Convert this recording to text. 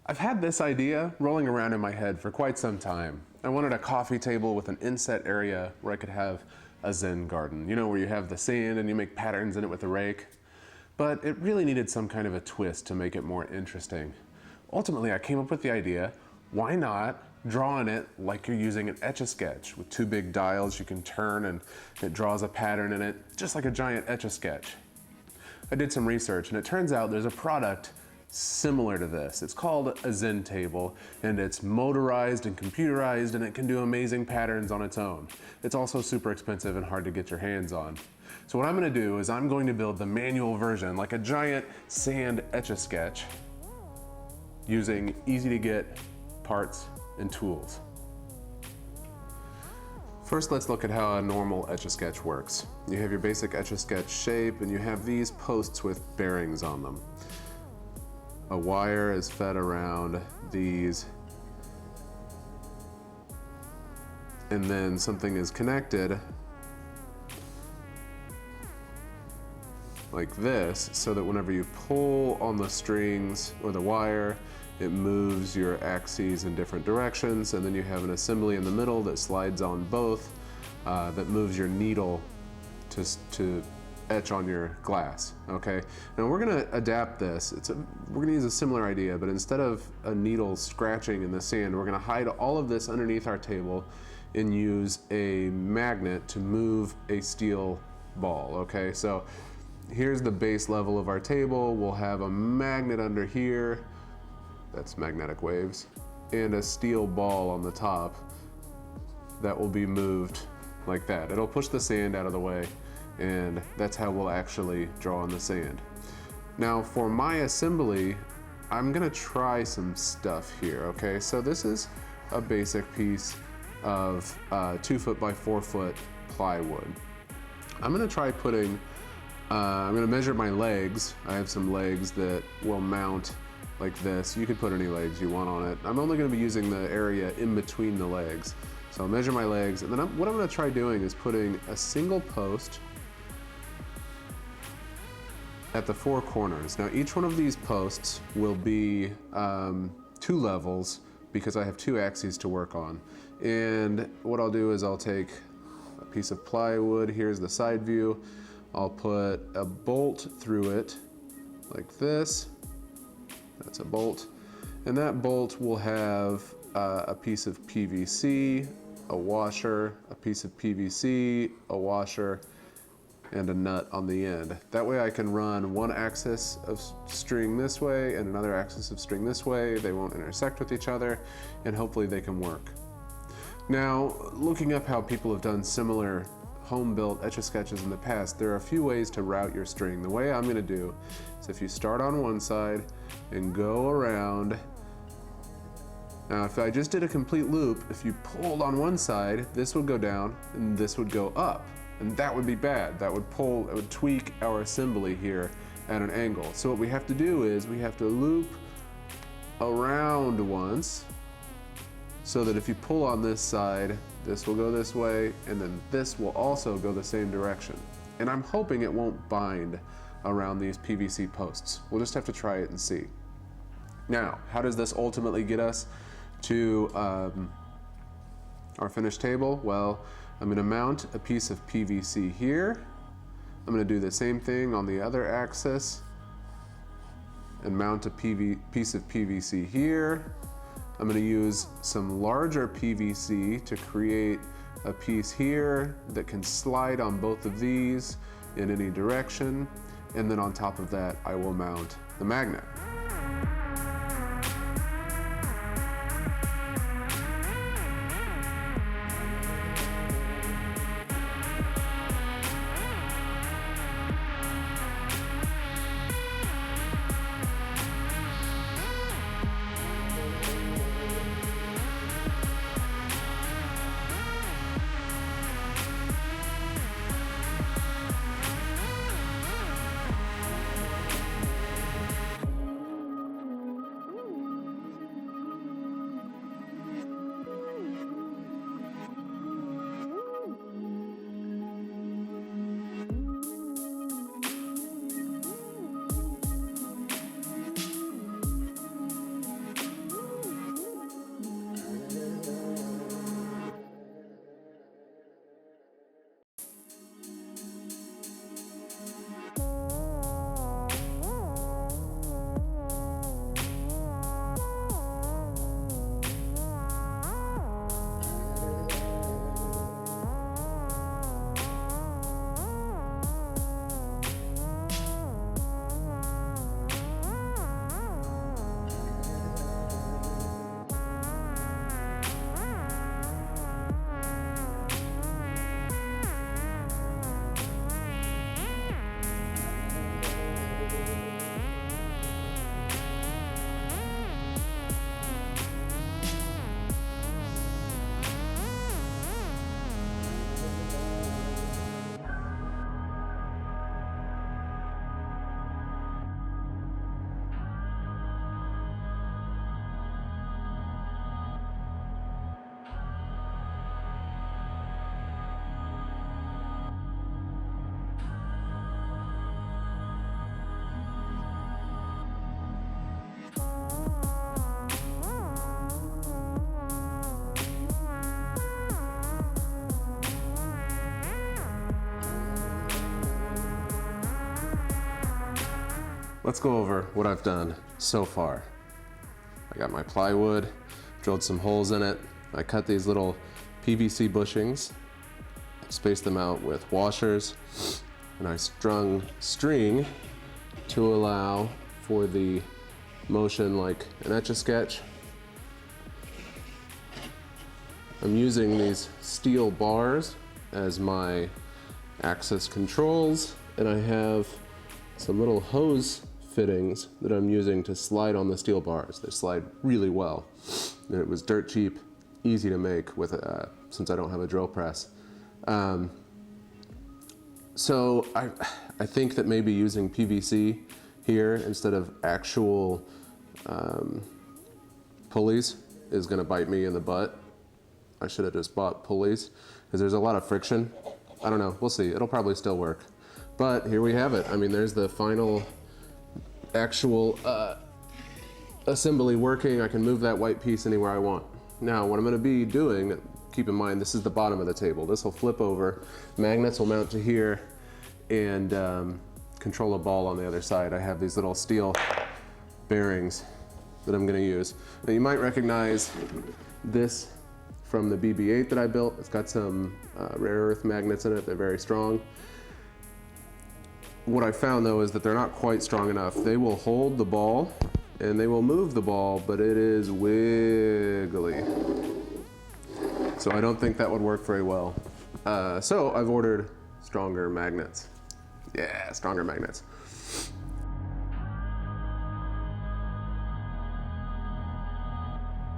I've had this idea rolling around in my head for quite some time. I wanted a coffee table with an inset area where I could have a Zen garden. You know, where you have the sand and you make patterns in it with a rake. But it really needed some kind of a twist to make it more interesting. Ultimately, I came up with the idea, why not draw on it like you're using an Etch-a-Sketch with two big dials you can turn and it draws a pattern in it, just like a giant Etch-a-Sketch. I did some research and it turns out there's a product similar to this. It's called a Zen table and it's motorized and computerized and it can do amazing patterns on its own. It's also super expensive and hard to get your hands on. So what I'm going to do is I'm going to build the manual version like a giant sand Etch-a-Sketch using easy to get parts and tools. First, let's look at how a normal Etch-a-Sketch works. You have your basic Etch-a-Sketch shape and you have these posts with bearings on them. A wire is fed around these and then something is connected like this so that whenever you pull on the strings or the wire, it moves your axes in different directions, and then you have an assembly in the middle that slides on both that moves your needle to etch on your glass, okay? Now we're gonna adapt this. We're gonna use a similar idea, but instead of a needle scratching in the sand, we're gonna hide all of this underneath our table and use a magnet to move a steel ball, okay? So here's the base level of our table. We'll have a magnet under here, that's magnetic waves, and a steel ball on the top that will be moved like that. It'll push the sand out of the way, and that's how we'll actually draw on the sand. Now for my assembly, I'm gonna try some stuff here, okay? So this is a basic piece of 2 foot by 4 foot plywood. I'm gonna try putting, I'm gonna measure my legs. I have some legs that will mount like this. You can put any legs you want on it. I'm only gonna be using the area in between the legs. So I'll measure my legs, and then what I'm gonna try doing is putting a single post at the 4 corners. Now each one of these posts will be 2 levels because I have 2 axes to work on. And what I'll do is I'll take a piece of plywood, here's the side view, I'll put a bolt through it like this. That's a bolt. And that bolt will have a piece of PVC, a washer, a piece of PVC, a washer, and a nut on the end. That way I can run one axis of string this way and another axis of string this way. They won't intersect with each other, and hopefully they can work. Now, looking up how people have done similar home-built Etch-a-Sketches in the past, there are a few ways to route your string. The way I'm gonna do is if you start on one side and go around. Now, if I just did a complete loop, if you pulled on one side, this would go down and this would go up. And that would be bad. That would pull, it would tweak our assembly here at an angle. So what we have to do is we have to loop around once so that if you pull on this side, this will go this way, and then this will also go the same direction. And I'm hoping it won't bind around these PVC posts. We'll just have to try it and see. Now, how does this ultimately get us to our finished table? Well, I'm gonna mount a piece of PVC here. I'm gonna do the same thing on the other axis and mount a piece of PVC here. I'm gonna use some larger PVC to create a piece here that can slide on both of these in any direction. And then on top of that, I will mount the magnet. let's go over what I've done so far. I got my plywood, drilled some holes in it. I cut these little PVC bushings, spaced them out with washers, and I strung string to allow for the motion like an Etch-a-Sketch. I'm using these steel bars as my axis controls, and I have some little hose fittings that I'm using to slide on the steel bars. They slide really well, and it was dirt cheap, easy to make with since I don't have a drill press. So I think that maybe using PVC here instead of actual pulleys is going to bite me in the butt. I should have just bought pulleys because there's a lot of friction. I don't know, we'll see. It'll probably still work. But here we have it. I mean, there's the final actual assembly working. I can move that white piece anywhere I want. Now, what I'm gonna be doing, keep in mind, this is the bottom of the table. This will flip over, magnets will mount to here, and control a ball on the other side. I have these little steel bearings that I'm gonna use. Now, you might recognize this from the BB-8 that I built. It's got some rare earth magnets in it. They're very strong. What I found though is that they're not quite strong enough. They will hold the ball and they will move the ball, but it is wiggly. So I don't think that would work very well. So I've ordered stronger magnets. Yeah, stronger magnets.